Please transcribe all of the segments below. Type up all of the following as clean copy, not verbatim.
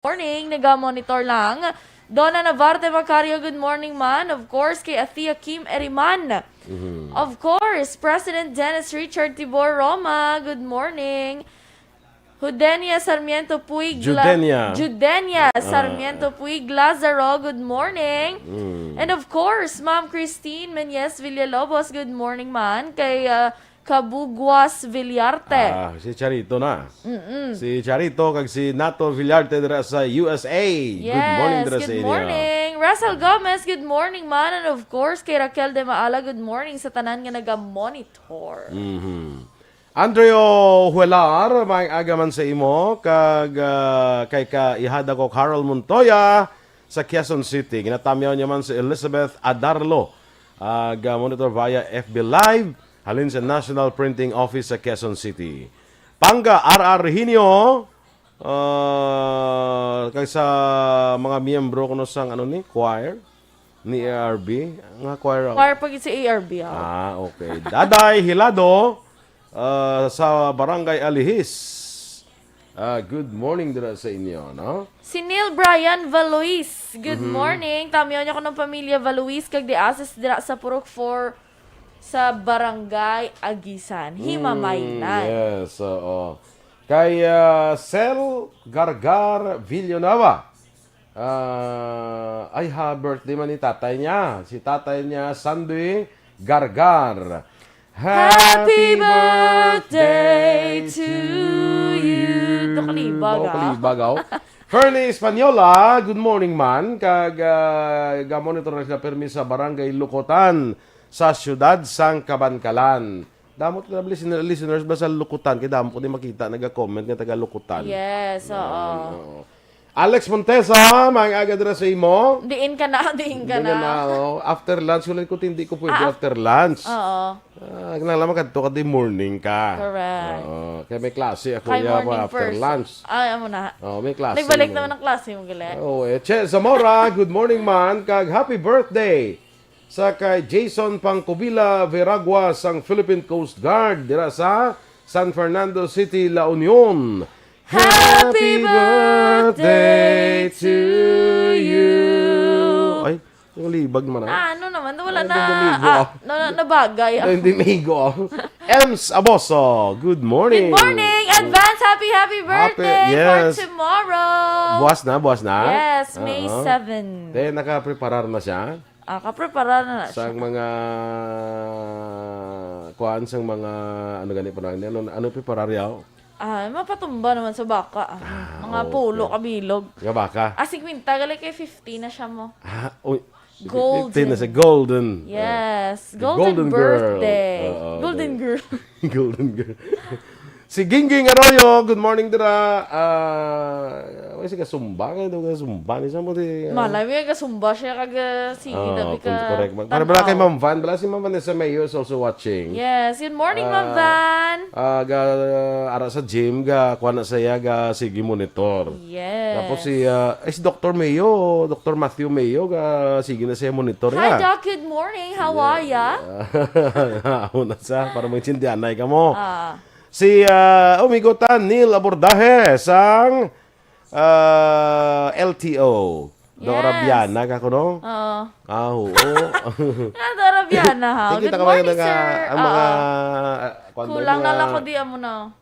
Morning, naga-monitor lang. Donna Navarte Macario, good morning man. Of course, kay Athea Kim Eriman. Of course, President Dennis Richard Tibor Roma, good morning. Judenia Sarmiento Puig Judenia Sarmiento Puig Lazaro, good morning. And of course, Ma'am Christine Menyes Villalobos, good morning man. Kay Kabugwas Villarte. Si Charito na. Si Charito kag si Nato Villarte dira sa USA. Yes, Good morning dira sa good inyo. morning. Russell Gomez, good morning man. And of course, kay Raquel de Maala, good morning sa tanan nga naga-monitor. Andreo Huelar, may agaman sa imo kag kay ka ihada ko Carol Montoya sa Quezon City. Ginatamyaw niya man si Elizabeth Adarlo. Monitor via FB Live halin sa National Printing Office sa Quezon City. Panga RR Hinio kay sa mga miyembro kuno sang ano ni choir ni ARB nga choir. Choir pag sa ARB ha. Okay. Daday Hilado sa Barangay Alihis. Good morning dira sa inyo, no? Si Neil Brian Valois, good morning. Tamiyaw niya ko ng pamilya Valois kag di asas dira sa Purok 4 sa Barangay Agisan, Himamaynan. Yes, oo. Kay Sel Gargar Villanueva. Ay birthday man ni tatay niya. Si tatay niya, Sandy Gargar. Happy birthday to you. Dokalibagaw. Fernie Espanyola, good morning man. Kag gamonitor na sila permi sa Barangay Lukotan sa siyudad sang Kabankalan. Damot na listeners ba sa Lukutan? Kaya damot ko din makita, nag-comment nga taga Lukutan. Yes, oo. Alex Montesa, mga aga dira sa imo. Diin ka na. After lunch, ulit ko hindi ko pwede after lunch. Oo. Nalaman ka dito ka di morning ka. Correct. Kaya may klase ako Kay ya morning after first. lunch. Ay, amo na. May klase. Nagbalik naman ang klase mo, gali. Che Zamora, good morning man. Kag happy birthday sa kay Jason Pangcubila Veragua sang Philippine Coast Guard dira sa San Fernando City, La Union. Happy birthday to you. Ay, yung libag naman Ano naman, wala Ay, hindi nabagay. Hindi migo. Ems Aboso, good morning. Good morning! Advance happy birthday yes. for tomorrow! Buwas na? Yes, May 7. Nakapreparar na siya. Kaprepara na siya. Sang mga sang mga ano gani pa ano preparar yaw? Mapatumba naman sa baka. Mga pulo, kabilog. Nga baka? 50, gali kay 50 na siya mo. Golden. Na sa golden. Yes, golden golden birthday. Girl. Golden girl. Golden girl. Si Gingging Arroyo, good morning dira. Si kasumba kayo daw kasumba ni sa mo di. Malay mo yung kasumba siya kag sige dabi ka. Correct. Para bala kay Ma'am Van, bala si Ma'am Vanessa Mayo is also watching. Yes, good morning Ma'am Van. Ara sa gym kuha na saya sige monitor. Yes. Tapos si Dr. Mayo, Dr. Matthew Mayo sige na siya monitor Hi niya. Doc, good morning. How are ya? Una sa para magsindihanay ka mo. Si umigutan Neil Abordaje sang LTO. Yes. Dorabiana ka kuno? Oo. Oo. Dorabiana ha. Good morning, sir. Ang mga kulang na lang ko di mo na.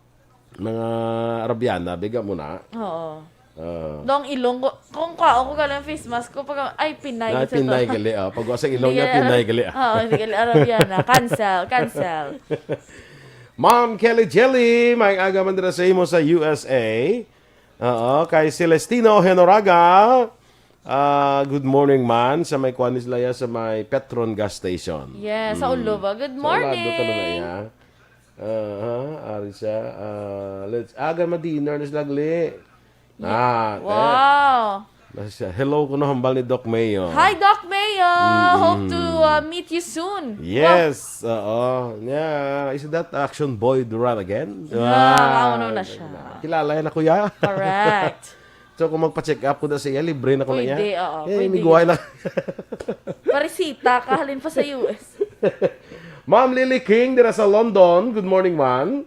Mga Arabiana, biga mo na. Oo. Dong ilong ko. Kung kao ko galang face mask ko pag Pinay. Pinay gali. Pag sa ilong niya, Pinay gali. Oo, hindi gali Arabiana. Cancel. Ma'am Kelly Jelly, may agaman dira sa imo sa USA. Kay Celestino Henoraga. Good morning man sa may Kuanis Laya sa may Petron gas station. Yes, sa ulo ba? Good morning. Ari siya. Let's aga ma-dinner na sila gali. Wow. Hello kuno hambal ni Doc Mayo. Hi Doc Mayo. Hope to meet you soon. Yes. Is that Aksyon boy Duran again? Ano na siya. Kilala yan na kuya. Correct. So kung magpa-check up ko na siya, libre na ko na niya. Pwede, oo. May guway lang. Parisita, kahalin pa sa US. Ma'am Lily King, dira sa London. Good morning, man.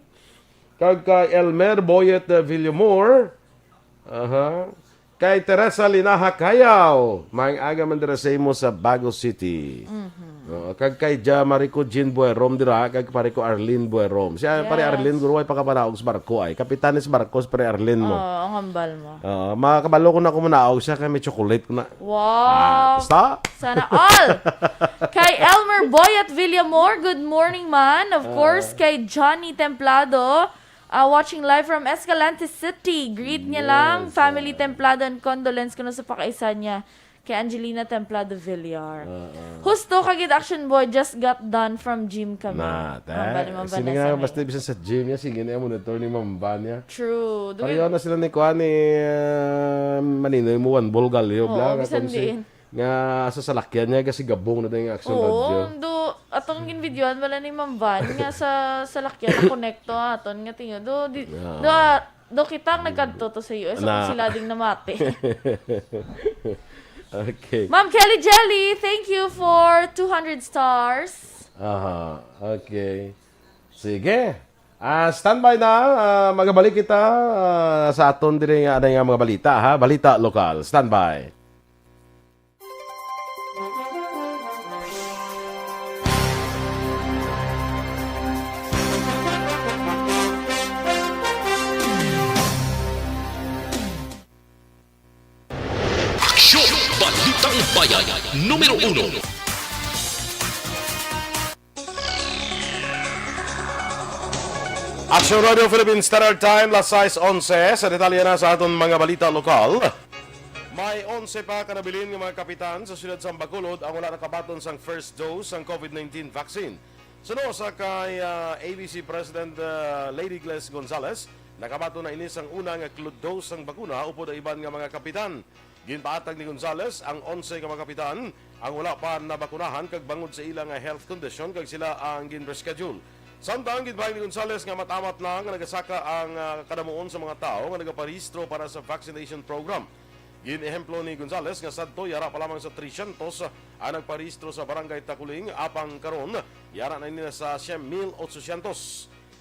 Kag Elmer Boyet Villamor. kay Teresa Linaha Kayaw. Maayong aga man dira sa imo sa Bago City. Kag kay Ja Marico Jean Buerom dira, kag pare ko Arlene Buerom. Siya pare Arlene guro ay pakapanaog sa barko ay. Kapitanes barkos pare Arlene mo. ang hambal mo. Makabalo ko na kumaнаog siya kay may chocolate ko na. Wow! Stop! Sana all! Kay Elmer Boy at Villamor, good morning man. Of course, kay Johnny Templado, watching live from Escalante City. Greet niya lang, family Templado and condolence ko na sa pakaisa niya. Kay Angelina Templado Villar. Husto kagid Action Boy, just got done from gym kami. Sini nga basta bisan sa gym niya, sige na monitor ni Mamba niya. True. Pareho na sila ni Kuan ni Maninoy mo one bolgal yo bla bisan din. nga sa salakyan niya kasi gabong na daw yung Action Radio. Atong ginvideoan wala ni Ma'am Van nga sa salakyan na connecto aton nga tingo do kitang nagkadto to sa US sila ding namati. Okay. Ma'am Kelly Jelly, thank you for 200 stars. Okay. Sige. Standby na. Magabalik kita sa aton dire nga nga mga balita ha. Balita lokal. Standby. Aksyon! Balitang Bayan, Numero 1. Aksyon Radio Philippines Standard Time, last 6:11. Sa detalye na sa aton mga balita lokal. May 11 pa kanabilin ng mga kapitan sa siyudad sa Bacolod ang wala nakabaton sang first dose ng COVID-19 vaccine. Suno sa kay ABC President Lady Gles Gonzales, nakabaton na inis ang unang dose ng bakuna upod ang iban nga mga kapitan. Ginpaatag ni Gonzales ang 11 ka mga kapitan ang wala pa nabakunahan kag bangod sa ilang health condition kag sila ang gin-reschedule. Samtang ginbahin ni Gonzales nga matamat na nga nagasaka ang kadamuon sa mga tao nga nagaparehistro para sa vaccination program. Gin-ehemplo ni Gonzales nga sadto yara pa lamang sa 300 ang nagparehistro sa barangay Takuling apang karon yara na nila sa 1,800.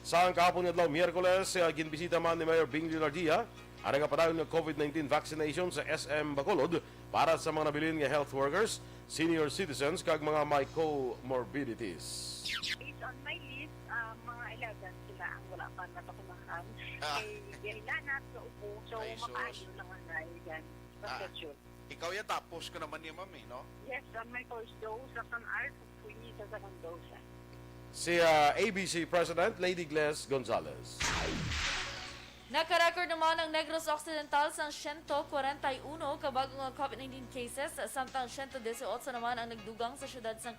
Sa kahapon nga adlaw Miyerkules ginbisita man ni Mayor Bing Leonardia ang nagapadayon ng COVID-19 vaccination sa SM Bacolod para sa mga nabilin nga health workers, senior citizens, kag mga may comorbidities. Based on my list, mga 11 sila ang wala pa napakumahan. Dahil lanat sa upo, so makaayo lang ang naigan. Ikaw yan tapos ko naman ni mami, no? Yes, on my first dose, sa art, pwede sa second dose. Si ABC President Lady Gles Gonzales. Nakarecord naman ang Negros Occidental sa 141 kabagong COVID-19 cases, samtang 118 naman ang nagdugang sa syudad sa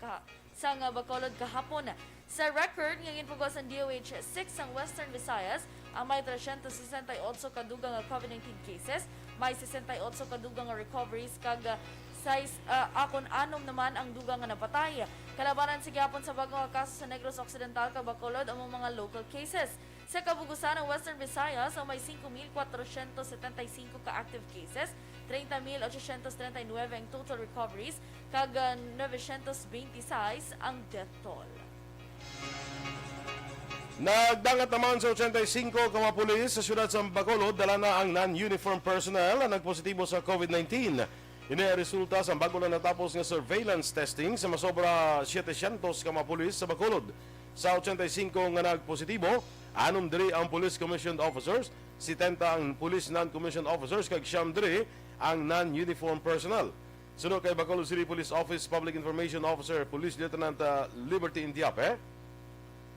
Bacolod kahapon. Sa record, ngayong pagwas ang DOH 6 ang Western Visayas, ang may 368 kadugang COVID-19 cases, may 68 kadugang recoveries, kag akon anom naman ang dugang nga napatay. Kalabanan sa gihapon sa bagong kaso sa Negros Occidental kag Bacolod ang mga local cases. Sa kabugusan ng Western Visayas, may 5,475 ka-active cases, 30,839 ang total recoveries, kag 926 ang death toll. Nagdangat naman sa 85 ka mga pulis sa siyudad sa Bacolod, dala na ang non-uniform personnel na nagpositibo sa COVID-19. Ini ang resulta sa bago na natapos ng surveillance testing sa masobra 700 ka mga pulis sa Bacolod. Sa 85 nga nagpositibo, 6 diri ang police commissioned officers, 70 ang police non-commissioned officers, kag 9 diri ang non-uniform personnel. Sunod kay Bacolod City Police Office Public Information Officer Police Lieutenant Liberty Indiape,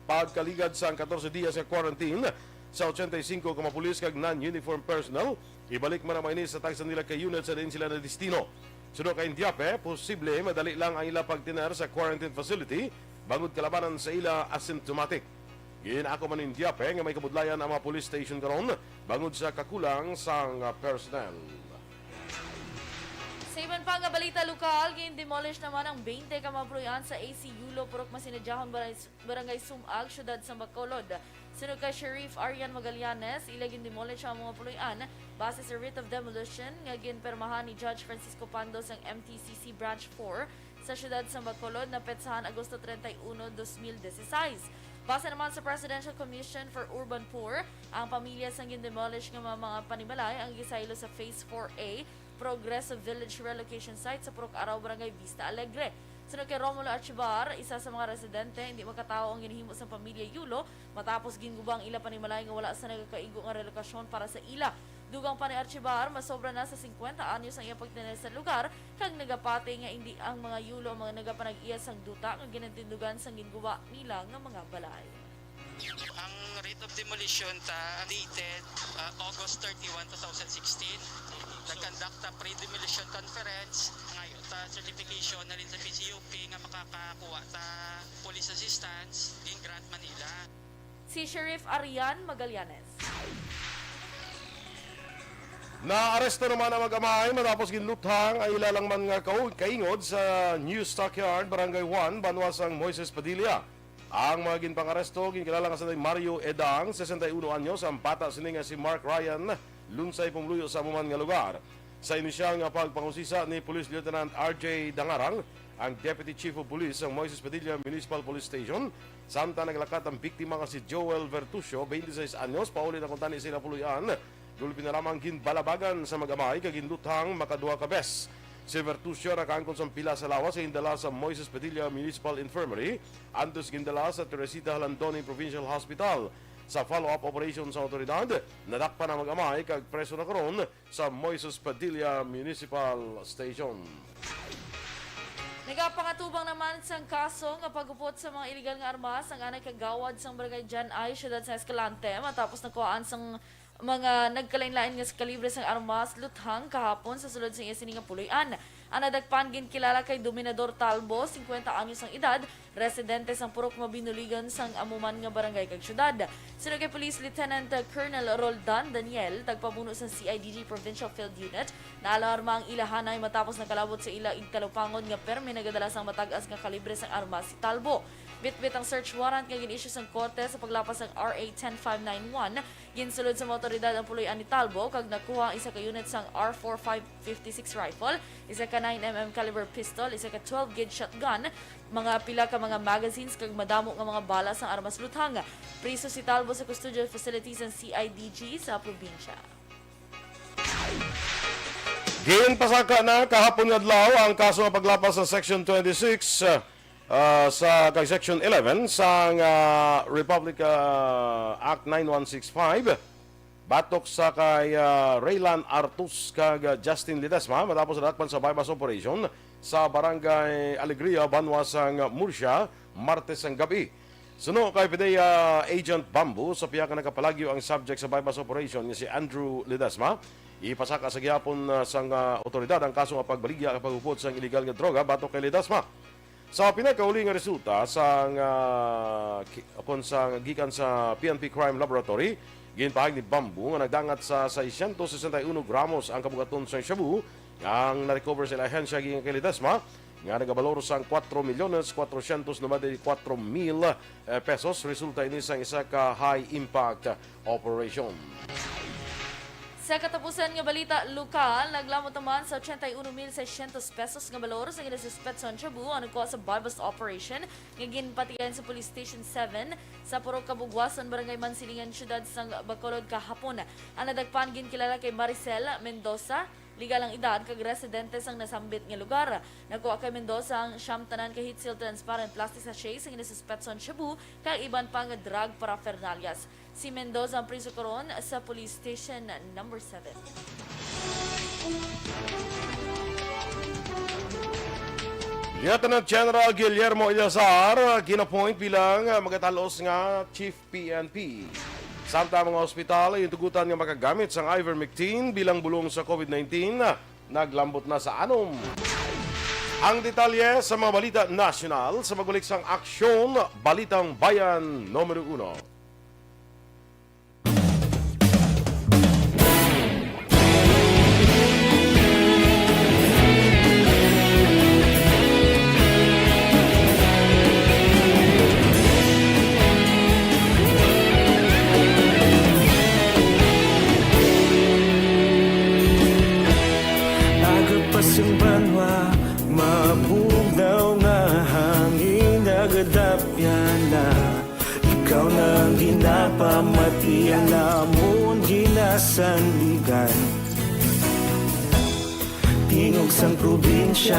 pagkaligad sa 14 dias sa quarantine sa 85 ka mga pulis kag non-uniform personnel, ibalik man ang mga inis sa tagsan nila kay unit sa din sila na destino. Sunod kay Indiape, posible madali lang ang ila pagtiner sa quarantine facility bangod kalabanan sa ila asymptomatic. Ginako man Indiape nga may kabudlayan ang mga police station karon bangod sa kakulang sang personnel. Sa iban pa nga balita lokal, demolish naman ang 20 ka mga puluyan sa AC Yulo, Purok Masinadjahon, Barangay Sumag, Syudad sa Bacolod. Sunod kay Sheriff Arian Magallanes, ilagin demolish ang mga puluyan base sa writ of demolition nga ginpermahan ni Judge Francisco Pandos ang MTCC Branch 4 sa Syudad sa Bacolod na petsahan Agosto 31, 2016. Base naman sa Presidential Commission for Urban Poor, ang pamilya sang gindemolish nga mga panibalay ang gisaylo sa Phase 4A, Progressive Village Relocation Site sa Purok Araw, Barangay Vista Alegre. Sunod kay Romulo Archibar, isa sa mga residente, hindi makatao ang ginihimo sa pamilya Yulo matapos ginggubang ila panimalay nga wala sa nagakaigo nga relokasyon para sa ila. Dugang pa ni Archibar, masobra na sa 50 anyos ang iya pagtinal sa lugar, kag nagapati nga hindi ang mga Yulo ang mga nagapanag-iya sang duta nga ginantindugan sang ginguba nila nga mga balay. Ang rate of demolition dated August 31, 2016. Nag-conduct a pre-demolition conference ngayon certification na rin sa PCUP nga makakakuha ta police assistance in Grand Manila. Si Sheriff Arian Magallanes. Naaresto naman ang mag-amay matapos ginluthang ay ilalang man nga kaingod sa New Stockyard, Barangay 1, Banwasang Moises Padilla. Ang mga ginpang-aresto, ginkilala nga sa Mario Edang, 61 anyos, ang bata sini nga si Mark Ryan, lunsay pumluyo sa amuman nga lugar. Sa inisyal nga pagpangusisa ni Police Lieutenant RJ Dangarang, ang Deputy Chief of Police ng Moises Padilla Municipal Police Station, samtang naglakat ang biktima nga si Joel Vertusio, 26 anyos, paulit na kuntani sila puluyan. Dulpin na lamang ginbalabagan sa mag-amay kaginduthang makaduha ka bes. Si Vertusio nakaangkon sa pila sa lawas sa indala sa Moises Padilla Municipal Infirmary, antos gindala sa Teresita Halandoni Provincial Hospital. Sa follow-up operation sa otoridad, nadakpan ang mag-amay kag preso na karon sa Moises Padilla Municipal Station. Nagapangatubang naman sang kaso nga pagupot sa mga illegal nga armas ang anay kagawad sang Barangay Jan Ay, siyudad sa Escalante, matapos nakuhaan sang mga nagkalain-lain nga sa kalibre sang armas luthang kahapon sa sulod sa iya sininga puloy-an. Ang nadagpan ginkilala kay Dominador Talbo, 50 anyos ang edad, residente sang Purok Mabinuligan sang amuman nga barangay kag syudad. Sunod kay Police Lieutenant Colonel Roldan Daniel, tagpamuno sa CIDG Provincial Field Unit, na alarma ang ilahanay matapos nakalabot sa ila igkalupangon nga permi nagadala sang matagas nga kalibre sang armas si Talbo. Bitbit ang search warrant nga gin-issue sang korte sa paglapas ng RA 10591. Ginsulod sa mga otoridad ang puloy-an ni Talbo kag nakuha ang isa ka unit sang R4556 rifle, isa ka 9mm caliber pistol, isa ka 12 gauge shotgun, mga pila ka mga magazines kag madamo nga mga bala sang armas luthang. Priso si Talbo sa custodial facilities ng CIDG sa probinsya. Ginpasaka na kahapon nga adlaw ang kaso nga paglapas sa Section 26 sa Section 11 sa Republic Act 9165 batok sa kay Raylan Artus kag Justin Ledesma matapos nadakpan sa bypass operation sa Barangay Alegria, Banwasang Murcia, Martes ang gabi. Suno kay PDEA Agent Bambu sa piya ka nakapalagyo ang subject sa bypass operation ni si Andrew Ledesma. Ipasaka sa gihapon sang otoridad ang kaso nga pagbaligya kag pagupot sang illegal nga droga batok kay Ledesma. Sa pinakauli nga resulta sang gikan sa PNP Crime Laboratory, ginpahag ni Bambu nga nagdangat sa 661 gramos ang kabugaton sa shabu ang na-recover sa ahensya gikan kay Ledesma nga nagabalor sang 4,494,000 pesos. Resulta ini sang isa ka high impact operation. Sa katapusan nga balita lokal, naglamot naman sa 81,600 pesos nga balor sa ginasuspet sa shabu ang nagkuha sa bypass operation nga ginpatigan sa Police Station 7 sa Purok Kabugwasan, Barangay Mansilingan, siyudad sang Bacolod kahapon. Ang nadagpan ginkilala kay Maricel Mendoza, legal ang edad kag residente sang nasambit nga lugar. Nakuha kay Mendoza ang siyam tanan ka heat seal transparent plastic sachet sa ginasuspet sa shabu kag iban pa nga drug paraphernalias. Si Mendoza ang priso karon sa Police Station number 7. Lieutenant General Guillermo Ilazar ginapoint bilang magatalos nga Chief PNP. Samtang mga ospital ay tugutan nga makagamit sang ivermectin bilang bulong sa COVID-19, naglambot na sa anom. Ang detalye sa mga balita national sa magulik sang Aksyon, Balitang Bayan, Numero 1. Banwa, mabugaw nga hangin nagadapyan na pamati namon ginasandigan. Tingog sang probinsya,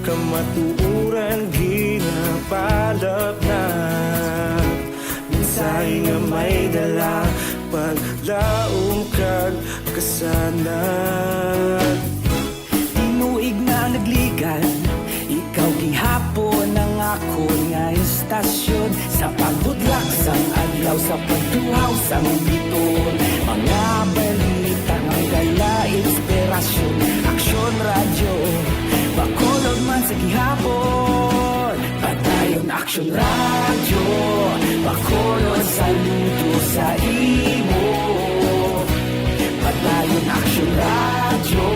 kamatuuran ginapalap na. Minsay nga may dala, paglaom kag kasanag. Tinuig na nagligan, ikaw gihapon ang ako nga istasyon. Sa pagbudlak sang adlaw, sa pagtuhaw sang biton. Mga balita ng dala, inspirasyon. Aksyon radyo, bakolog man sa gihapon. Patayon Aksyon radyo, bakolog saludo sa imo. Patayon Aksyon radyo,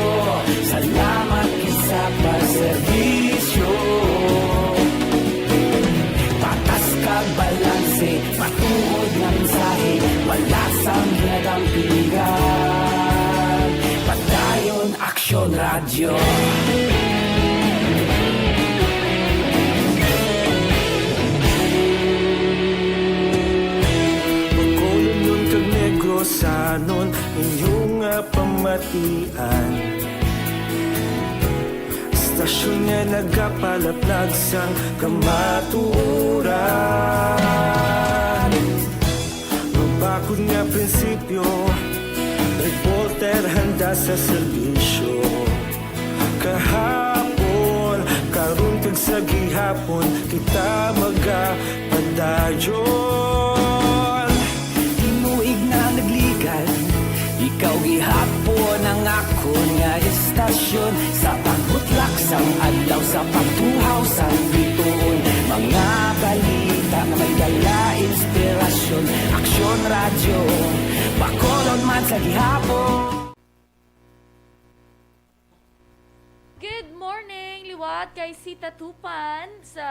salamat isa pa serbisyo. Patas kag balanse, patuod nga mensahe, wala sang ginadampingan. Patayon Aksyon radyo. Bakolog nun kag negrosanon, inyong pamatian. Stasyon nga nagapalaplag sang kamatuoran. Mabakod nga prinsipyo, reporter handa sa serbisyo. Kahapon, karon kag sa gihapon, kita magapadayon. Tinuig na nagligan, ikaw gihapon ang ako nga istasyon. Sa pagbutlak sang adlaw, sa pagtuhaw sang bituon. Mga balita na may dala, inspirasyon. Aksyon radyo, bakolon man sa gihapon. Good morning, liwat kay Sita Tupan sa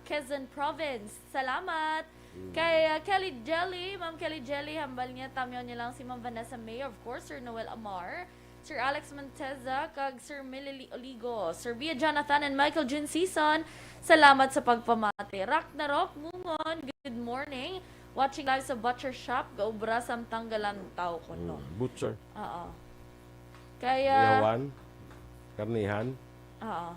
Quezon Province. Salamat. Kay Kelly Jelly, Ma'am Kelly Jelly, hambal niya, tamyaw niya lang si Ma'am Vanessa May, of course, Sir Noel Amar, Sir Alex Monteza, kag Sir Millie Oligo, Sir Bia Jonathan, and Michael Jun Season. Salamat sa pagpamati. Rock na rock, Mungon, good morning. Watching live sa Butcher Shop, gaubra samtang galantaw ko, no? Butcher. Oo. Kaya... Ihawan. Karnihan. Oo.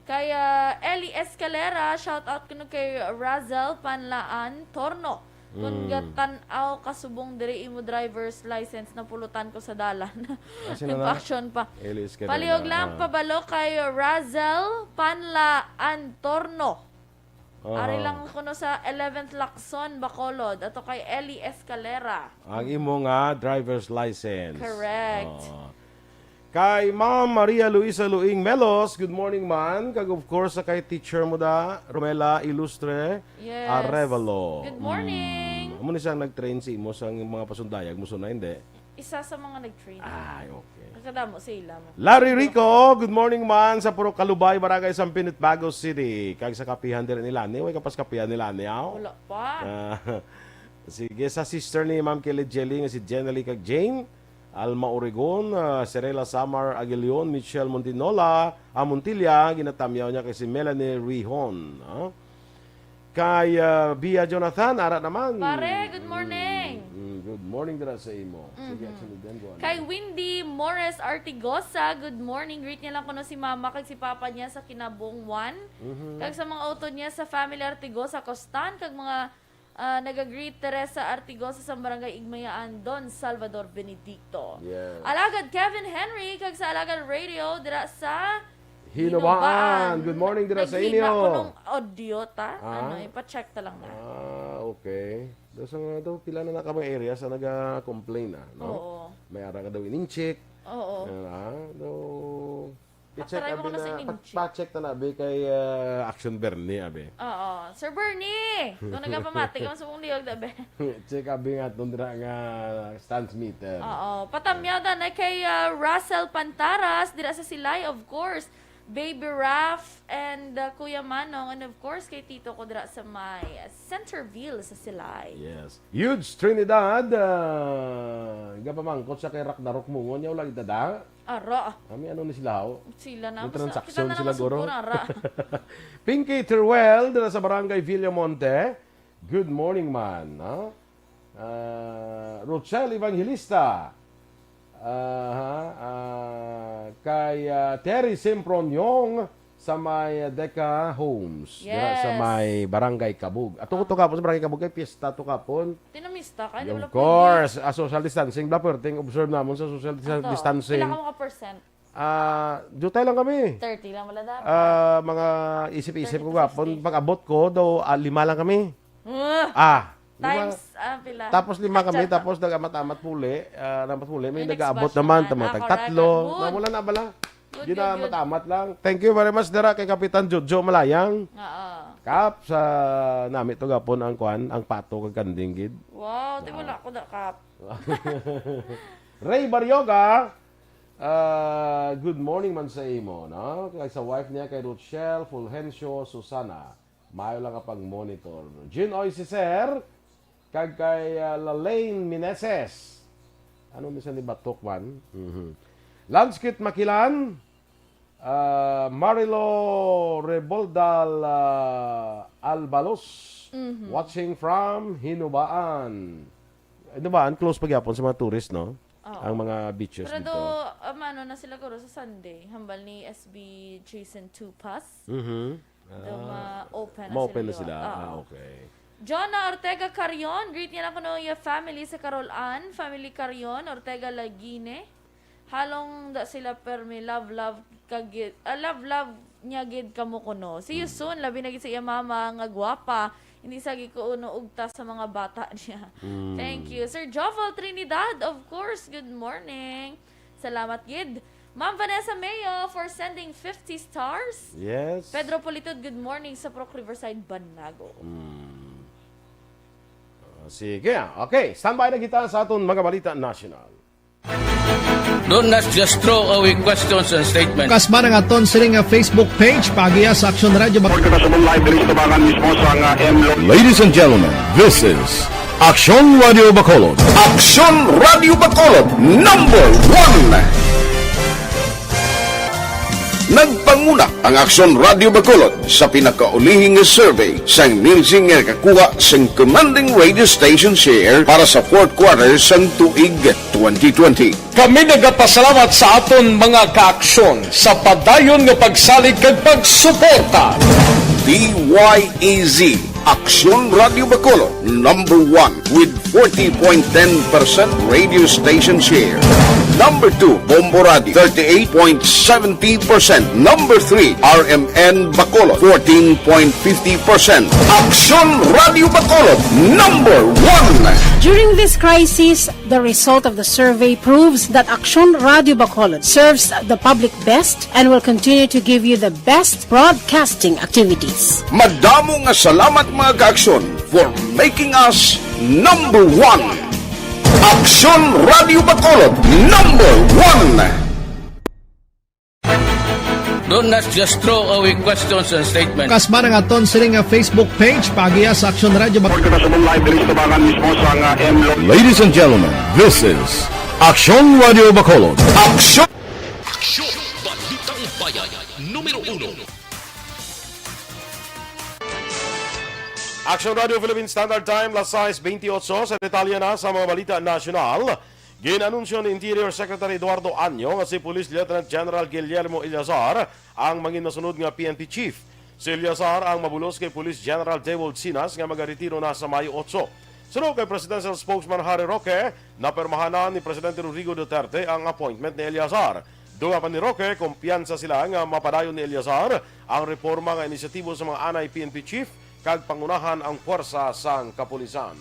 Kaya Ellie Escalera, shout out kuno kay Razel Panlaan Torno. Kung gatan-aw kasubong diri imo driver's license na pulutan ko sa dalan. Nag-action pa. Ellie Escalera. Paliog lang pabalo kay Razel Panlaan Torno. Ari lang kuno sa 11th Lacson, Bacolod. Ato kay Ellie Escalera. Ang imo nga driver's license. Correct. Kay Ma'am Maria Luisa Luing Melos, good morning man. Kag of course sa kay teacher mo da, Romela Ilustre Yes. Arevalo. Good morning. Amo ni siyang nag-train si imo sa mga pasundayag mo na hindi. Isa sa mga nag-train. Ay, okay. Nakadamo sila mo. Larry Rico, good morning man sa Puro Kalubay, Barangay Sampinit, Bago City. Kag sa kapihan din nila ni, way kapas kapihan nila ni aw. Wala pa. Sige sa sister ni Ma'am Kelly Jelly nga si Jenny kag Jane. Alma Oregon, Serela Samar Aguilion, Michelle Montinola, Montilla, ginatamyaw niya kay si Melanie Rihon. Kay Bia Jonathan, ara naman. Pare, good morning. Good morning dira sa imo. Sige, actually, then go on. Kay Windy Morris Artigosa, good morning. Greet niya lang kuno si mama kag si papa niya sa Kinabong 1. Kag sa mga auto niya sa Family Artigosa, Costan, kag mga nag-greet Teresa Artigosa sa Barangay Igmayaan, Don Salvador Benedicto. Yes. Alagad Kevin Henry, kag sa Alagad Radio, dira sa Hinubaan. Good morning dira sa inyo. Naghina ko nung audio, ta. Ano, ipa-check ta lang na. Okay. Doon sa mga daw, pila na nakamang area sa nag-complain no? Oo. May ara ka daw ining-check. Oo. I-check Patry mo abi na sa na, ining-check. pa-check na abi kay Aksyon Bernie abi. Oo. Sir Bernie! Kung nagapamatik ka sa mong liyog, dabe. Check abi nga itong dira nga stance meter. Oo. Patamyaw na kay Russell Pantaras, dira sa Silay, of course. Baby Raf and Kuya Manong, and of course kay Tito ko dira sa may Centerville sa Silay. Yes. Huge Trinidad. Gapamangkot sa kay Rock na Rock mo. Ngunyaw lang itada. Ara. Kami ano ni sila ho? Sila na. May transaction sila guro. Ara. Pinky Terwell dira sa Barangay Villamonte. Good morning man. Rochelle Evangelista. Kay Terry Simpronyong sa may Deca Homes. Diba, sa Yes. may Barangay Kabug. At ito kapon sa Barangay Kabug kay piyesta to kapon. Tinamista ka? Di Of wala course, social distancing. Blaperting, observe namin sa social distancing. Pila ka mga percent? Jutay lang kami. 30 lang wala dapat. Mga isip-isip ko kapon. Pag abot ko, daw 5 lang kami. Lima. Times, pila. Tapos 5 kami, Chat. tapos nag-amat-amat puli. May May next nag-aabot batch naman, naman. tamatag Correct. tatlo. Good. Wala na bala. Good, Yun na, good. matamat lang. Thank you very much, Dara, kay Kapitan Jojo Malayang. Oo. Kap, sa nami to gapon ang kwan, ang pato kag kanding gid. Wow, di wala ko na kap. Ray Baryoga, good morning man sa imo, no? Kay sa wife niya, kay Rochelle Fulgencio Susana. Mayo lang kapag monitor. Jean Oy si Sir, kag kay Lalaine Mineses. Ano minsan ni Batok man? Lanskit Makilan, Marilo Reboldal Albalos, watching from Hinubaan. Hinubaan, close pagyapon sa mga tourist, no? Ang mga beaches Pero dito. do, ano na sila kuro sa Sunday. Hambal ni SB Jason 2 Pass. Do ma-open na Ma-open na sila. sila. Oo. Okay. Jonna Ortega Carion, greet niya lang kuno yung family sa Carol Ann, family Carion, Ortega Lagine. Halong da sila permi love kagid. Love niya gid kamo kuno. See you soon, labi na gid sa iya mama nga gwapa. Hindi sagi ko uno ugta sa mga bata niya. Thank you. Sir Jovel Trinidad, of course, good morning. Salamat gid. Ma'am Vanessa Mayo for sending 50 stars. Yes. Pedro Politod, good morning sa Proc Riverside, Banago. Sige. Okay. Standby na kita sa aton mga balita national. Don't not just throw away questions and statements. Kasma ng aton siling nga Facebook page pagiya sa Aksyon Radio. Ladies and gentlemen, this is Aksyon Radio Bacolod. Aksyon Radio Bacolod #1. Nagpanguna ang Aksyon Radio Bacolod sa pinakaulihing survey sa ninsing nga kakuha sa commanding radio station share para sa fourth quarter sa tuig 2020. Kami nagapasalamat sa aton mga kaaksyon sa padayon nga pagsalig kag pagsuporta. DYEZ Aksyon Radio Bacolod #1 with 40.10% radio station share. Number 2, Bombo Radio, 38.70%. Number 3, RMN Bacolod, 14.50%. Aksyon Radio Bacolod #1. During this crisis, the result of the survey proves that Aksyon Radio Bacolod serves the public best and will continue to give you the best broadcasting activities. Madamo nga salamat mga kaaksyon for making us #1. Aksyon Radio Bacolod #1. Don't not just throw away questions and statements. Kasma ng aton siling nga Facebook page pagiya sa Aksyon Radio. Ladies and gentlemen, this is Aksyon Radio Bacolod. Aksyon Aksyon Balitang Bayan Numero 1. Action Radio Philippine Standard Time, las 6:28 sa detalye na sa mga balita nasyonal. Ginanunsyo ni Interior Secretary Eduardo Anyo nga si Police Lieutenant General Guillermo Ilazar ang mangin nasunod nga PNP Chief. Si Ilazar ang mabulos kay Police General Dewald Sinas nga magaretiro na sa Mayo 8. Sunod kay Presidential Spokesman Harry Roque, napermahanan ni Presidente Rodrigo Duterte ang appointment ni Ilazar. Dunga pa ni Roque, kumpiyansa sila nga mapadayon ni Ilazar ang reforma nga inisyatibo sa mga anay PNP Chief kag pangunahan ang puwersa sang kapulisan.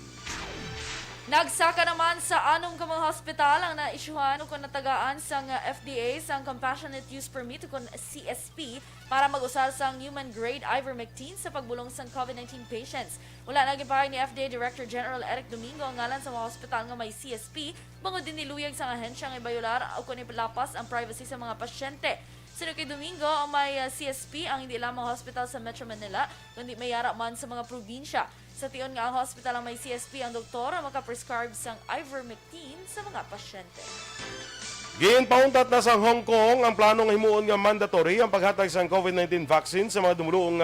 Nagsaka naman sa anong ka mga hospital ang naisyuhan o kung natagaan sang FDA sang Compassionate Use Permit o kung CSP para mag-usal sang human grade ivermectin sa pagbulong sang COVID-19 patients. Wala naging pahay ni FDA Director General Eric Domingo ang ngalan sa mga hospital nga may CSP, bangod din niluyag sang ahensya nga ibayular o kung ipalapas ang privacy sa mga pasyente. Sino kay Domingo, ang may CSP ang hindi lamang hospital sa Metro Manila, kundi may yara man sa mga probinsya. Sa tiyon nga ang hospital ang may CSP, ang doktor ang makaprescribe sang ivermectin sa mga pasyente. Ginpauntat na sa Hong Kong ang planong himuon nga mandatory ang paghatag sang COVID-19 vaccine sa mga dumuluong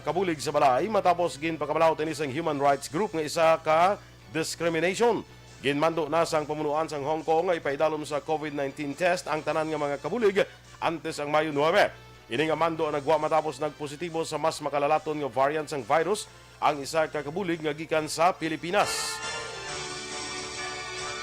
kabulig sa balay matapos ginpakabalaw ini sang human rights group nga isa ka discrimination. Ginmando na sang pamunuan sang Hong Kong nga ipaidalom sa COVID-19 test ang tanan nga mga kabulig antes ang Mayo 9. Ini nga mando nagwa matapos nagpositibo sa mas makalalaton nga variant sang virus ang isa ka kabulig nga gikan sa Pilipinas.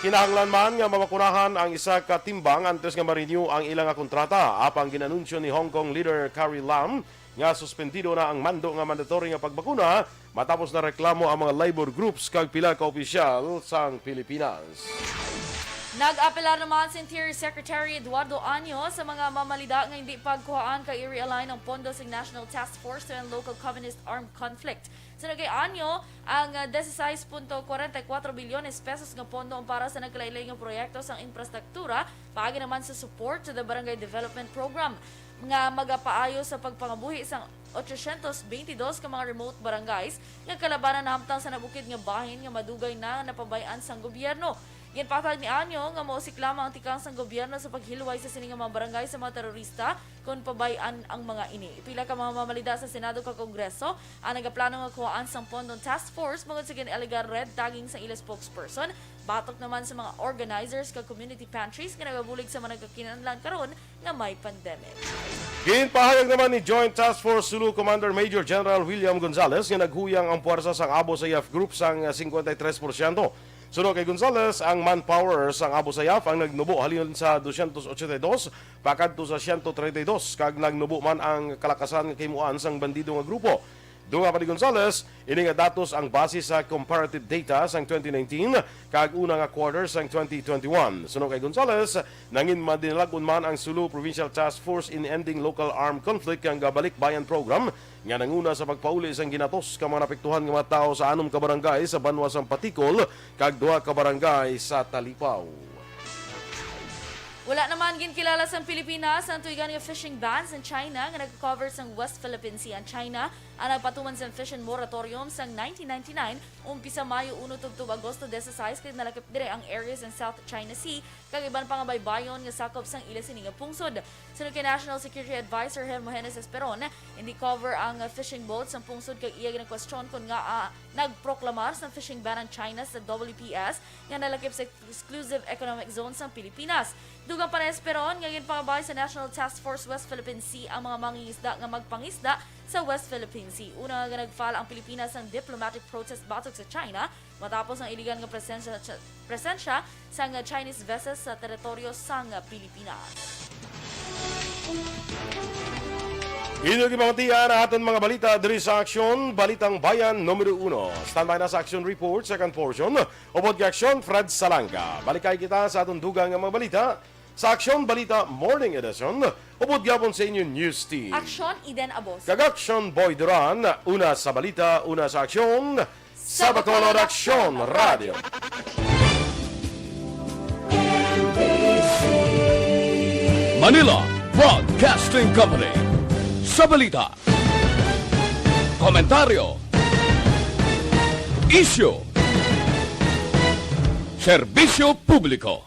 Kinahanglan man nga mamakunahan ang isa ka timbang antes nga ma-renew ang ilang nga kontrata. Apang ginanunsyo ni Hong Kong leader Carrie Lam nga suspendido na ang mando nga mandatory nga pagbakuna matapos na reklamo ang mga labor groups kag pila ka opisyal sang Pilipinas. Nag-apela naman si Interior Secretary Eduardo Año sa mga mamalida nga hindi pagkuhaan kay i-realign ang pondo sa National Task Force to End Local Communist Armed Conflict. Sa kay Año, ang 16.44 bilyones pesos nga pondo para sa nagkalaylay nga proyekto sa infrastruktura, paagi naman sa support to the Barangay Development Program nga magapaayo sa pagpangabuhi sa 822 ka mga remote barangays nga kalabanan namtang sa nabukid nga bahin nga madugay na napabayan sang gobyerno. Ginpatag ni Anyo nga mausik lamang ang tikang sang gobyerno sa paghilway sa sining mga barangay sa mga terorista kung pabayan ang mga ini. Pila ka mga mamalida sa Senado ka Kongreso ang nagaplano nga kuhaan sang pondong task force mangod sa gin-alegar red tagging sang ila spokesperson. Batok naman sa mga organizers ka community pantries nga nagabulig sa mga nagkakinanlan karon nga may pandemic. Ginpahayag naman ni Joint Task Force Sulu Commander Major General William Gonzales nga naghuyang ang puwersa sang AboSayaf Group sang 53%. Sunod kay Gonzales, ang manpower sang AboSayaf ang nagnubo halin sa 282 pakadto sa 132 kag nagnubo man ang kalakasan nga kimuan sang bandido nga grupo. Dunga pa ni Gonzales, ini nga datos ang base sa comparative data sang 2019 kag una nga quarter sang 2021. Sunod kay Gonzales, nangin madinalagon man ang Sulu Provincial Task Force in Ending Local Armed Conflict ang Gabalik Bayan Program nga nanguna sa pagpauli sang ginatos ka mga napektuhan nga mga tao sa 6 ka barangay sa banwa sang Patikol kag 2 ka barangay sa Talipaw. Wala naman ginkilala sa Pilipinas ang tuigan nga fishing ban sa China nga nag-cover sa West Philippine Sea. Ang China ang nagpatuman sa fishing moratorium sa 1999 umpisa Mayo 1 tugtub Agosto 16 kay nalakip dire ang areas in South China Sea kag iban pang baybayon nga sakop sang ila sining pungsod. Sunod kay National Security Advisor Hermogenes Esperon, hindi cover ang fishing boats sa pungsod kag iya ginag-question kung nga nagproklamar sa fishing ban ang China sa WPS nga nalakip sa exclusive economic zone sa Pilipinas. Dugang pa na Esperon, ngayon pangabay sa National Task Force West Philippine Sea ang mga mangingisda nga magpangisda sa West Philippine Sea. Una nga nag-file ang Pilipinas ng diplomatic protest batok sa China matapos ang iligan nga presensya sa Chinese vessels sa teritoryo sa Pilipinas. Inyong ipamatian ang aton mga balita diri sa Aksyon, Balitang Bayan Numero 1. Standby na sa Aksyon Report, second portion. Upod ka Aksyon, Fred Salanga. Balikay kita sa atong dugang nga mga balita sa Aksyon Balita Morning Edition. Upod gapon sa inyong news team. Aksyon, Eden Abos. Kag-Aksyon Boy Duran, una sa balita, una sa Aksyon, sa Bacolod Aksyon Radio. Manila Broadcasting Company. Sa balita, komentaryo, isyu, serbisyo publiko.